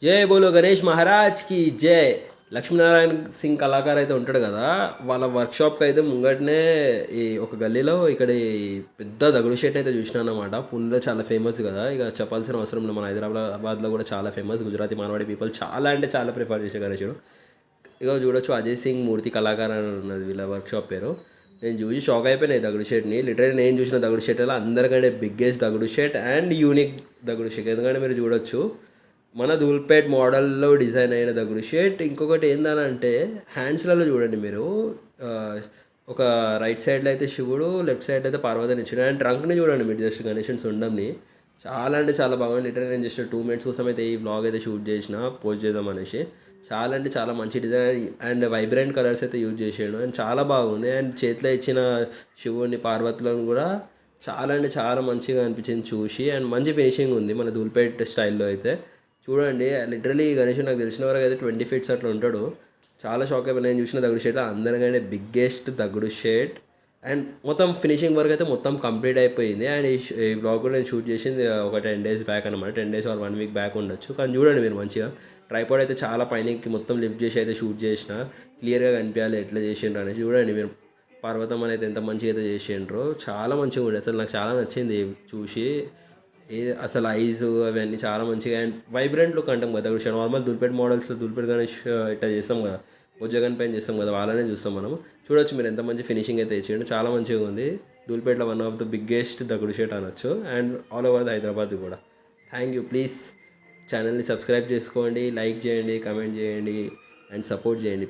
జై బోలో గణేష్ మహారాజ్ కి జై. లక్ష్మీనారాయణ సింగ్ కళాకారు అయితే ఉంటాడు కదా, వాళ్ళ వర్క్షాప్కి అయితే ముంగటనే ఈ ఒక గల్లీలో ఇక్కడ ఈ పెద్ద దగుడు షెట్ అయితే చూసినా అనమాట. పూణేలో చాలా ఫేమస్ కదా, ఇక చెప్పాల్సిన అవసరం లేదు. మన హైదరాబాద్లో కూడా చాలా ఫేమస్. గుజరాతీ మార్వాడి పీపుల్ చాలా అంటే చాలా ప్రిఫర్ చేసే గణేశుడు. ఇక చూడొచ్చు, అజయ్ సింగ్ మూర్తి కళాకారు అని ఉన్నది వీళ్ళ వర్క్షాప్ పేరు. నేను చూసి షాక్ అయిపోయినాయి దగుడు షెట్ని. లిటరలీ నేను చూసిన దగుడు షెట్ అలా అందరికంటే బిగ్గెస్ట్ దగుడు షెట్ అండ్ యూనిక్ దగుడు షెట్. ఎందుకంటే మీరు చూడొచ్చు, మన ధూల్పేట్ మోడల్లో డిజైన్ అయిన దగుడు షేట్. ఇంకొకటి ఏందనంటే హ్యాండ్స్లలో చూడండి మీరు, ఆ, ఒక రైట్ సైడ్లో అయితే శివుడు, లెఫ్ట్ సైడ్ అయితే పార్వతిని ఇచ్చాడు. అండ్ ట్రంక్ని చూడండి మీరు, జస్ట్ గణేషన్ సుండంని. చాలా అంటే చాలా బాగుంది. లిటరల్ నేను జస్ట్ 2 మినిట్స్ కోసం అయితే ఈ బ్లాగ్ అయితే షూట్ చేసిన, పోస్ట్ చేద్దాం అనేసి. చాలా అంటే చాలా మంచి డిజైన్ అండ్ వైబ్రెంట్ కలర్స్ అయితే యూజ్ చేసాడు. అండ్ చాలా బాగుంది. అండ్ చేతిలో ఇచ్చిన శివుని పార్వతులను కూడా చాలా అంటే చాలా మంచిగా అనిపించింది చూసి. అండ్ మంచి ఫినిషింగ్ ఉంది మన ధూల్పేట్ స్టైల్లో అయితే. చూడండి, లిటరలీ గణేష్ నాకు తెలిసిన వరకు అయితే 20 ఫీట్స్ అట్లా ఉంటాడు. చాలా షాక్ అయిపోయి నేను చూసిన దగుడు షేట్ అందరికంటే బిగ్గెస్ట్ దగుడు షేట్. అండ్ మొత్తం ఫినిషింగ్ వర్క్ అయితే మొత్తం కంప్లీట్ అయిపోయింది. అండ్ ఈ బ్లాగ్ కూడా నేను షూట్ చేసింది ఒక 10 days బ్యాక్ అనమాట. 10 days ఆర్ 1 week బ్యాక్ ఉండొచ్చు. కానీ చూడండి మీరు మంచిగా, ట్రైపాడ్ అయితే చాలా పైనకి మొత్తం లిఫ్ట్ చేసి అయితే షూట్ చేసిన. క్లియర్గా కనిపించాలి ఎట్లా చేసిండ్రు అనేసి. చూడండి మీరు, పర్వతం అనేది ఎంత మంచిగా అయితే చేసిండ్రో, చాలా మంచిగా ఉండే. అసలు నాకు చాలా నచ్చింది చూసి. అసలు ఐస్ అవన్నీ చాలా మంచిగా అండ్ వైబ్రెంట్ లుక్ అంటాం కదా. ఇప్పుడు నార్మల్ దుల్పేట్ మోడల్స్లో దుల్పేట్ గణేష్ ఇట్లా చేస్తాం కదా, బొజ్జగన్ పైన చేస్తాం కదా, వాళ్ళనే చూస్తాం మనం. చూడొచ్చు మీరు ఎంత మంచి ఫినిషింగ్ అయితే ఇచ్చిండు, చాలా మంచిగా ఉంది. ధూల్పేట్లో వన్ ఆఫ్ ద బిగ్గెస్ట్ దగుడు షేట్ అనొచ్చు. And all over the Hyderabad కూడా. Thank you. ప్లీజ్ ఛానల్ని సబ్స్క్రైబ్ చేసుకోండి, లైక్ చేయండి, కమెంట్ చేయండి అండ్ సపోర్ట్ చేయండి.